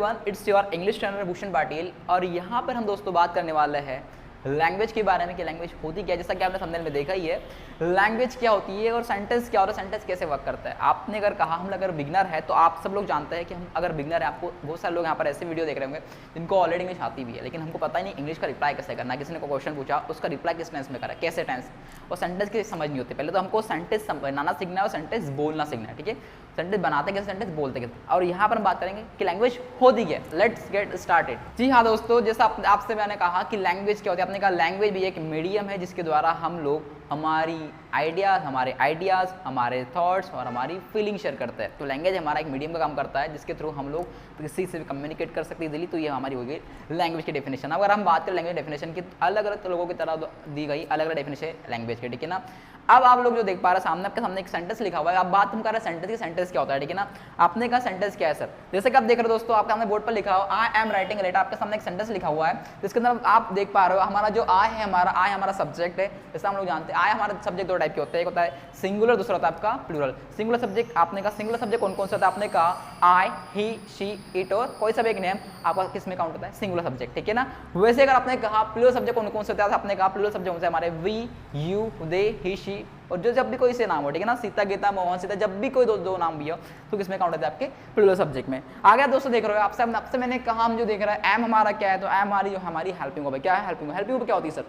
Everyone, it's your English trainer Bhushan Patil और यहाँ पर हम दोस्तों बात करने वाले हैं लैंग्वेज के बारे में कि लैंग्वेज होती क्या है। जैसा कि आपने थंबनेल में देखा ही है, लैंग्वेज क्या होती है और सेंटेंस क्या होता है, सेंटेंस कैसे वर्क करता है। आपने अगर कहा हम अगर बिगनर है तो आप सब लोग जानते हैं कि हम अगर बिगनर है, आपको बहुत सारे लोग यहाँ पर ऐसे वीडियो देख रहे होंगे जिनको ऑलरेडी इंग्लिश आती भी है, लेकिन हमको पता ही नहीं इंग्लिश का रिप्लाई कैसे करना। किसी ने कोई क्वेश्चन पूछा, उसका रिप्लाई किस टेंस में करा, कैसे टेंस, और सेंटेंस की समझ नहीं होती। पहले तो हमको सेंटेंस बनाना सीखना है और सेंटेंस बोलना सीखना है, ठीक है। सेंटेंस बनाते कैसे, सेंटेंस बोलते कैसे, और यहाँ पर हम बात करेंगे कि लैंग्वेज होती क्या है। Let's get started. जी हाँ दोस्तों, जैसा आपसे मैंने कहा कि लैंग्वेज क्या होती है, आपने कहा लैंग्वेज भी एक मीडियम है जिसके द्वारा हम लोग हमारे आइडियाज़, हमारे थॉट्स और हमारी फीलिंग शेयर करते हैं। तो लैंग्वेज हमारा एक मीडियम का काम करता है जिसके थ्रू हम लोग किसी से भी कम्युनिकेट कर सकते हैं इजीली। तो ये हमारी हो गई लैंग्वेज की डेफिनेशन। अगर हम बात करें लैंग्वेज डेफिनेशन की, अलग अलग लोगों की तरह दी गई अलग अलग डेफिनेशन लैंग्वेज के, ठीक है ना। अब आप लोग जो देख पा रहे हैं सामने, आपके सामने एक सेंटेंस लिखा हुआ है। आप बात हम कर रहे हैं सेंटेंस की, सेंटेंस क्या होता है, ठीक है ना। आपने कहा सेंटेंस क्या है सर, जैसे कि आप देख रहे हो दोस्तों, आपके सामने बोर्ड पर लिखा हो आई एम राइटिंग लेटर। आपके सामने एक सेंटेंस लिखा हुआ है जिसके अंदर आप देख पा रहे हो हमारा जो आई है, हमारा सब्जेक्ट है। जैसे हम लोग जानते हैं आई हमारा सब्जेक्ट दो टाइप के होते हैं, एक होता है सिंगुलर, दूसरा होता है आपका प्लूरल। सिंगुलर सब्जेक्ट, आपने कहा सिंगुलर सब्जेक्ट कौन कौन सा होता है, आपने कहा आई, ही, शी, इट और कोई सा भी एक नेम आपका किस में काउंट होता है, सिंगुलर सब्जेक्ट, ठीक है ना। वैसे अगर आपने कहा प्लूरल सब्जेक्ट कौन कौन से होता है, आपने कहा प्लूरल सब्जेक्ट कौन से हमारे we, you, they, he, she, और जो जब भी कोई से नाम हो, ठीक है ना, सीता, गीता, मोहन, सीता, जब भी कोई दो नाम भी हो तो किसमें काउंट होता है, आपके प्लूरल सब्जेक्ट में। आ गया दोस्तों, देख रहे हो आपसे मैंने कहा हम जो देख रहे हैं एम हमारा क्या है, तो एम हमारी जो हमारी हेल्पिंग वर्ब है। क्या है हेल्पिंग वर्ब क्या होती है सर,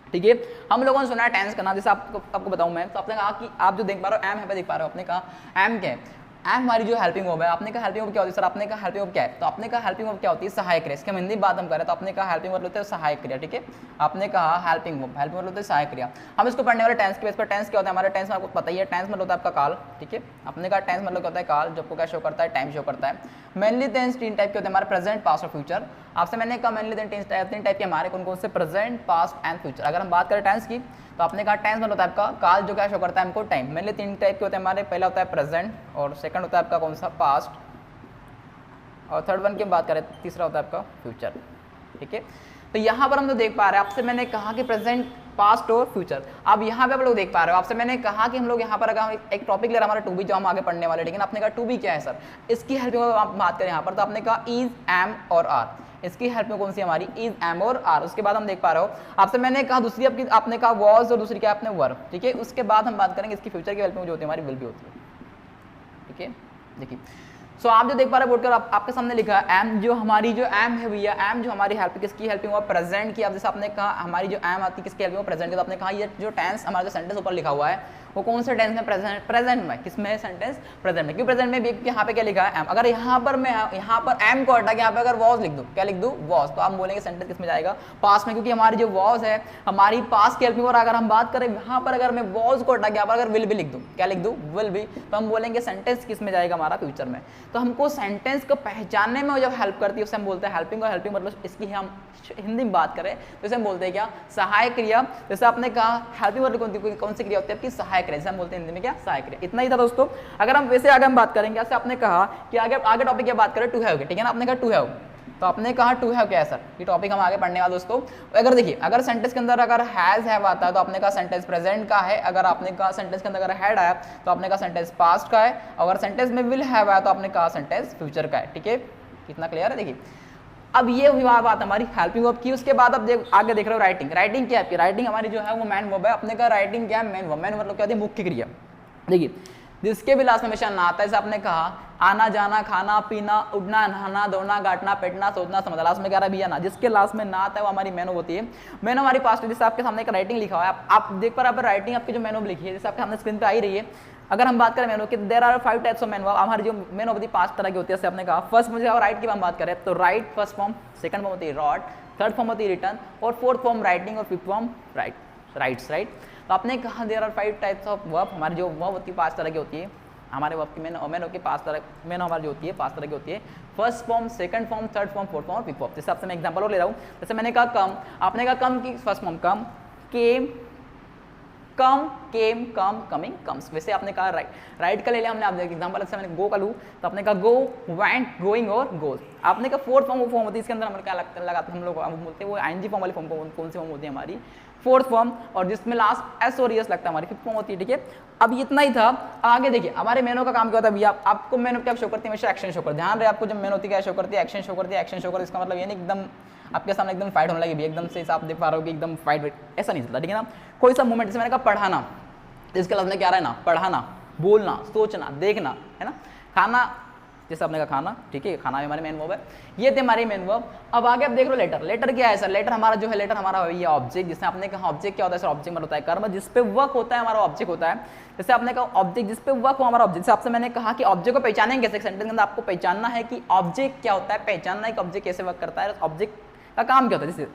ठीक है। हम लोगों ने सुना है टेंस करना, जैसे आपको बताऊं मैं, तो आपने कहा कि आप जो देख पा रहे हो एम है, देख पा रहे हो, आपने कहा एम क्या है, एम हमारी जो हेल्पिंग वर्ब है। आपने कहा हेल्पिंग वर्ब क्या होती है सर, आपने कहा हेल्पिंग वर्ब क्या है, तो आपने कहा हेल्पिंग वर्ब क्या होती है, सहायक क्रिया। इसके हिंदी बात हम करें तो आपने कहा हेल्पिंग वर्ब होता है सहायक क्रिया, ठीक है। आपने कहा हेल्पिंग वर्ब होता है सहायक क्रिया। हम इसको पढ़ने वाले टेंस के बेस पर। टेंस क्या होता है हमारा, टेंस में आपको पता ही है, टेंस मतलब होता है आपका काल, ठीक है। आपने कहा टेंस मतलब क्या होता है, काल, जो आपको क्या शो करता है, टाइम शो करता है। मेनली टेंस तीन टाइप के होते हैं हमारे, प्रेजेंट, पास्ट और फ्यूचर। आपसे मैंने कहा मेनली तीन टाइप के हमारे कौन कौन से, प्रेजेंट, पास्ट एंड फ्यूचर। अगर हम बात करें टेंस की तो आपने कहा टेंस मतलब होता है आपका काल, जो क्या शो करता है हमको टाइम। मेनली तीन टाइप के होते हैं हमारे, पहला होता है प्रेजेंट और सेकंड होता है आपका कौन सा, पास्ट, और थर्ड वन की बात करें तीसरा होता है आपका फ्यूचर, ठीक है। तो यहाँ पर हम तो देख पा रहे हैं, आपसे मैंने कहा कि प्रेजेंट, पास्ट और फ्यूचर। अब यहाँ पे आप लोग देख पा रहे हो, आपसे मैंने कहा कि हम लोग यहाँ पर अगर एक टॉपिक ले रहा हमारा टू बी, जो हम आगे पढ़ने वाले, लेकिन आपने कहा टू बी क्या है सर, इसकी हेल्प में आप बात करें यहाँ पर, तो आपने कहा इज, एम और आर। इसकी हेल्प में कौन सी हमारी, इज, एम और आर। उसके बाद हम देख पा रहे हो, आपसे मैंने कहा दूसरी आपने कहा वॉज और दूसरी क्या आपने वर्ब, ठीक है। उसके बाद हम बात करेंगे इसकी फ्यूचर की हेल्प में जो होती है हमारी विल भी होती है, ठीक है। देखिए सो आप जो देख पा रहे हैं बोर्ड पर, आपके सामने लिखा है एम, जो हमारी जो एम है भैया, एम जो हमारी हेल्प किसकी हेल्पिंग हुआ, प्रेजेंट की। अब जैसे आपने कहा हमारी जो एम आती है किसकी हेल्पिंग हुआ, प्रेजेंट की। तो आपने कहा ये जो टेंस हमारा जो सेंटेंस ऊपर लिखा हुआ है वो कौन से टेंस में, प्रेजेंट में। किसमें है सेंटेंस, प्रेजेंट में। क्यों प्रेजेंट में, यहाँ पे क्या लिखा है एम। अगर यहाँ पर मैं यहाँ पर एम को हटा के यहाँ पे अगर वॉज लिख दूँ, क्या लिख दूँ, वॉज, तो आप बोलेंगे सेंटेंस किसमें जाएगा, पास्ट में, क्योंकि हमारी जो वॉज है हमारी पास्ट की हेल्पिंग। और अगर हम बात करें यहाँ पर अगर मैं वॉज को हटा के यहाँ पर अगर विल भी लिख दूँ, क्या लिख दूँ, विल भी, तो हम बोलेंगे सेंटेंस किसमें जाएगा, हमारा फ्यूचर में। तो हमको सेंटेंस को पहचानने में जब हेल्प करती है उसे हम बोलते हैं हेल्पिंग। और हेल्पिंग मतलब इसकी हम हिंदी में बात करें तो इसे हम बोलते हैं क्या, सहायक क्रिया। जैसे आपने कहा हेल्पिंग मतलब कौन सी क्रिया होती है आपकी, सहायक क्रिया, जैसे हम बोलते हैं हिंदी में क्या, सहायक क्रिया। इतना ही था दोस्तों। अगर हम वैसे आगे हम बात करेंगे, जैसे आपने कहा कि आगे टॉपिक क्या बात करें, टू हैव, ठीक है ना। आपने कहा टू हैव, तो आपने कहा टू हैव क्या है सर, ये टॉपिक हम आगे पढ़ने वाले दोस्तों। अगर देखिए अगर सेंटेंस के अंदर अगर हैज हैव आता है तो आपने कहा सेंटेंस प्रेजेंट का है। अगर आपने कहा सेंटेंस के अंदर अगर हैड आया तो आपने कहा सेंटेंस पास्ट का है। अगर सेंटेंस में विल हैव आया तो आपने कहा सेंटेंस फ्यूचर का है, ठीक है। कितना क्लियर है, देखिए अब ये हुई बात हमारी हेल्पिंग वर्ब की। उसके बाद अब आगे देख रहे हो राइटिंग। राइटिंग क्या है आपकी, राइटिंग हमारी जो है वो मैन वर्ब है। आपने कहा राइटिंग क्या है, मैन वर्ब। मैन मतलब क्या होती है, मुख्य क्रिया। देखिए जिसके भी लास्ट में हमेशा ना आता है, जैसे आपने कहा आना जाना, खाना पीना, उड़ना, नहाना, दौड़ना, गाटना, पेटना, सोचना, समझना, लास्ट में कह रहा है भैया ना, जिसके लास्ट में ना आता है वो हमारी मैन वर्ब होती है। मैन हमारी पास्ट, जैसे आपके सामने एक राइटिंग लिखा हुआ है, आप देख पा रहे हैं राइटिंग आपकी जो मैन वर्ब लिखी है, जैसे आपके सामने स्क्रीन पे आ ही रही है। अगर हम बात करें मैन वर्ब की, there are 5 types of main verb. हमारी जो मैन वर्ब होती है 5 तरह की होती है। जैसे आपने कहा फर्स्ट मुझे राइट की हम बात करें तो write first form, second form होती है रॉट, थर्ड फॉर्म होती है रिटर्न, और फोर्थ फॉर्म राइटिंग, और फिफ्थ फॉर्म राइट्स, राइट। तो आपने कहा there are 5 types of verb. हमारी जो वर्ब होती है 5 तरह की होती है। हमारे वर्ब की मैन वर्ब की 5 तरह, मैन हमारी जो होती है 5 तरह की होती है। First form, second form, third form, fourth form और फिफ्थ फॉर्म। जैसे आपसे मैं एग्जांपल और ले रहा हूँ, जैसे मैंने कहा कम, आपने कहा कम की फर्स्ट फॉर्म कम, केम, कम, केम, कम, कमिंग, कम्स। वैसे आपने कहा राइट का ले लिया हमने, आप एग्जांपल से मैंने गो का लूँ तो आपने कहा गो, वेंट, गोइंग और गोज। आपने कहा फोर्थ फॉर्म फॉर्म होती है, इसके अंदर हमें क्या लगाते हैं हम लोग बोलते हैं वो आईएनजी फॉर्म वाली फॉर्म कौन सी फॉर्म होती है हमारी, फोर्थ फॉर्म, और जिसमें लास्ट एस और एस लगता है हमारी फिफ्थ फॉर्म होती है। ठीक है, अब इतना ही था। आगे देखिए हमारे मेनू का काम क्या होता है भैया, आपको मेनू क्या शो करती है, हमेशा एक्शन शो करती है। ध्यान रहे आपको जब मेनू होती है क्या शो करती है, एक्शन शो करती है। एक्शन शो करती है इसका मतलब ये नहीं एकदम आपके सामने एकदम फाइट होने लगी भी एकदम से आप देख पा रहे हो कि एकदम फाइट ऐसा नहीं चलता। ठीक है ना, कोई सा मूवमेंट, जैसे मैंने कहा पढ़ाना, इसके लफ्ज़ में क्या रहा है ना, पढ़ाना, बोलना, सोचना, देखना, है ना, खाना, जैसे आपने कहा खाना, ठीक है, खाना भी हमारे मेन वर्ब है। ये थे हमारे मेन वर्ब। अब आगे आप देख लो लेटर। लेटर क्या है सर, लेटर हमारा जो है, लेटर हमारा ये ऑब्जेक्ट, जिससे आपने कहा ऑब्जेक्ट क्या होता है सर, ऑब्जेक्ट मतलब होता है कर्म, जिस पे वर्क होता है हमारा ऑब्जेक्ट होता है। जैसे आपने कहा ऑब्जेक्ट जिस पे वर्क हो हमारा ऑब्जेक्ट, जैसे आपसे मैंने कहा कि ऑब्जेक्ट को पहचानेंगे कैसे, सेंटेंस के अंदर आपको पहचानना है कि ऑब्जेक्ट क्या होता है, पहचानना है कि ऑब्जेक्ट कैसे वर्क करता है, ऑब्जेक्ट का काम क्या होता है। जैसे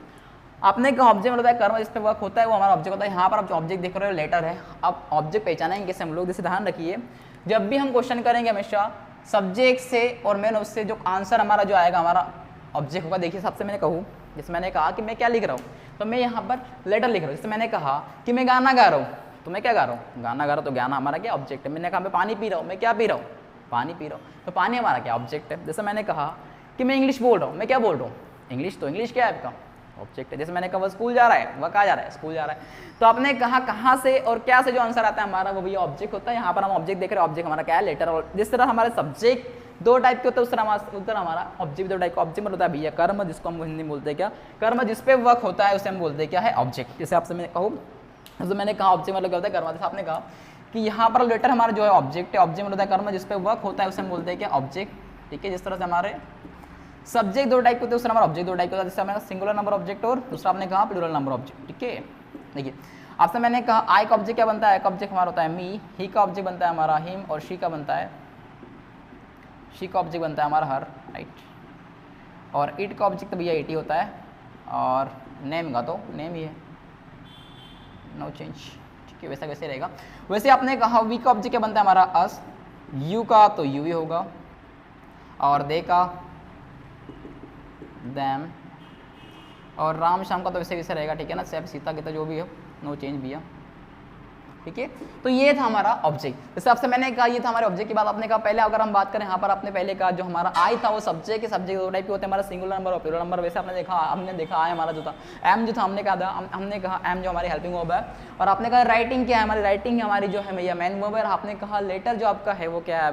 आपने कहा ऑब्जेक्ट मतलब कर्म जिस पे वर्क होता है वो हमारा ऑब्जेक्ट होता है। यहाँ पर आप जो ऑब्जेक्ट देख रहे हो लेटर है। अब ऑब्जेक्ट पहचानेंगे कैसे हम लोग, जैसे ध्यान रखिए जब भी हम क्वेश्चन करेंगे हमेशा सब्जेक्ट से और मेन उससे जो आंसर हमारा जो आएगा हमारा ऑब्जेक्ट होगा। देखिए सबसे मैंने कहूँ, जैसे मैंने कहा कि मैं क्या लिख रहा हूँ, तो मैं यहाँ पर लेटर लिख रहा हूँ। जैसे मैंने कहा कि मैं गाना गा रहा हूँ, तो मैं क्या गा रहा हूँ, गाना गा रहा हूँ, तो गाना हमारा क्या ऑब्जेक्ट है। मैंने कहा मैं पानी पी रहा हूँ, मैं क्या पी रहा हूँ, पानी पी रहा हूँ, तो पानी हमारा क्या ऑब्जेक्ट है। जैसे मैंने कहा कि मैं इंग्लिश बोल रहा हूँ, मैं क्या बोल रहा हूँ, इंग्लिश, तो इंग्लिश क्या है आपका ऑब्जेक्ट है। जैसे मैंने कहा वह स्कूल जा रहा है, वह कहाँ जा रहा है, स्कूल जा रहा है, तो आपने कहा कहाँ से और क्या से जो आंसर आता है हमारा वो भी ऑब्जेक्ट होता है। यहाँ पर हम ऑब्जेक्ट देख रहे हैं, ऑब्जेक्ट हमारा क्या है लेटर। और जिस तरह हमारे सब्जेक्ट दो टाइप के होते हैं उस तरह उधर हमारा ऑब्जेक्ट दो टाइप का ऑब्जेक्ट होता है भैया कर्म, जिसको हम हिंदी में बोलते हैं क्या, कर्म जिस पे वर्क होता है उसे हम बोलते हैं क्या है ऑब्जेक्ट। जैसे आपसे मैं कहूँ, जैसे मैंने कहा ऑब्जेक्ट मतलब क्या होता है कर्म, जैसे आपने कहा कि यहाँ पर लेटर हमारा जो है ऑब्जेक्ट है, ऑब्जेक्ट मतलब कर्म जिस पे वर्क होता है उसे हम बोलते हैं क्या ऑब्जेक्ट। ठीक है, जिस तरह से हमारे सब्जेक्ट दो टाइप के होते हैं उस तरह हमारा ऑब्जेक्ट दो टाइप का होता है। जैसे हमने सिंगुलर नंबर ऑब्जेक्ट और दूसरा आपने कहा प्लूरल नंबर ऑब्जेक्ट। ठीक है, देखिए आपसे मैंने कहा आई का ऑब्जेक्ट क्या बनता है, आई का ऑब्जेक्ट हमारा होता है मी, ही का ऑब्जेक्ट बनता है हमारा हिम, और शी का बनता है, शी का ऑब्जेक्ट बनता है हमारा हर, राइट। और इट का ऑब्जेक्ट तो भैया इट ही होता है, और नेम का तो नेम ही है, नो चेंज। ठीक है, वैसा वैसे रहेगा। वैसे आपने कहा वी का ऑब्जेक्ट क्या बनता है हमारा अस, यू का तो यू ही होगा, और दे का दैम, और राम शाम का तो वैसे वैसे रहेगा। ठीक है ना, सैफ सीता के तो जो भी हो, नो चेंज भैया। ठीक है, तो ये था हमारा ऑब्जेक्ट। जैसे आपसे मैंने कहा ये था हमारे ऑब्जेक्ट की बात। आपने कहा पहले अगर हम बात करें यहाँ पर आपने पहले कहा जो हमारा आई था वो सब्जेक्ट दो टाइप के होते हैं, हमारा सिंगुलर नंबर और प्लूरल नंबर। वैसे हमने देखा आई हमारा जो था, एम जो था हमने कहा था, हमने कहा एम जो हमारी हेल्पिंग वर्ब है। और आपने कहा राइटिंग क्या है, हमारी राइटिंग हमारी जो है भैया मेन वर्ब है। आपने कहा लेटर जो आपका है वो क्या है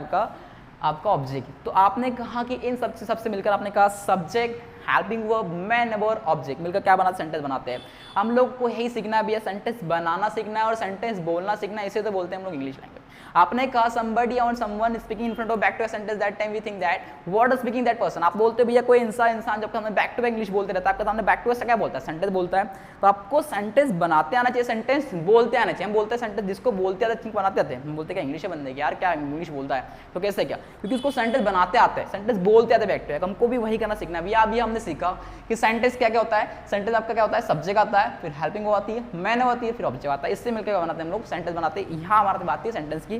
आपका ऑब्जेक्ट। तो आपने कहा कि इन सबसे मिलकर आपने कहा subject, helping verb, main verb, object मिलकर क्या बनाते, सेंटेंस बनाते हैं। हम लोग को यही सीखना है भैया, सेंटेंस बनाना सीखना है और सेंटेंस बोलना सीखना है। इसे तो बोलते हैं हम लोग इंग्लिश लैंग्वेज। आपने कहा somebody or someone speaking in front of back to a sentence, that time we think that what is speaking that person। आप बोलते भैया कोई इंसान जब हमें बैक टू बैक इंग्लिश बोलते रहता है, आपके सामने बैक टू बैक क्या बोलता है, सेंटेंस बोलता है। तो आपको सेंटेंस बनाते आना चाहिए, सेंटेंस बोलते आना चाहिए। हम बोलते हैं सेंटेंस जिसको बोलते आते ठीक बनाते आते हैं। हम बोलते क्या इंग्लिश है बंदे यार क्या इंग्लिश बोलता है, तो कैसे क्या, क्योंकि उसको सेंटेंस बनाते आते हैं, सेंटेंस बोलते आते बैक टू बैक। हमको भी वही करना सीखना है भैया। अभी हमने सीखा कि सेंटेंस क्या क्या होता है, सेंटेंस आपका क्या होता है, सब्जेक्ट आता है, फिर हेल्पिंग वर्ब आती है, मैन वर्ब आती है, फिर ऑब्जेक्ट आता है। इससे मिलकर बनाते हैं हम लोग सेंटेंस बनाते हैं। यहाँ हमारी बात थी सेंटेंस की।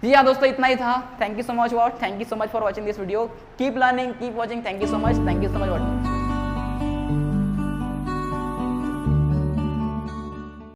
जी हाँ दोस्तों, इतना ही था। Thank you so much for watching this video. Keep learning, keep watching. Thank you so much, thank you so much watching.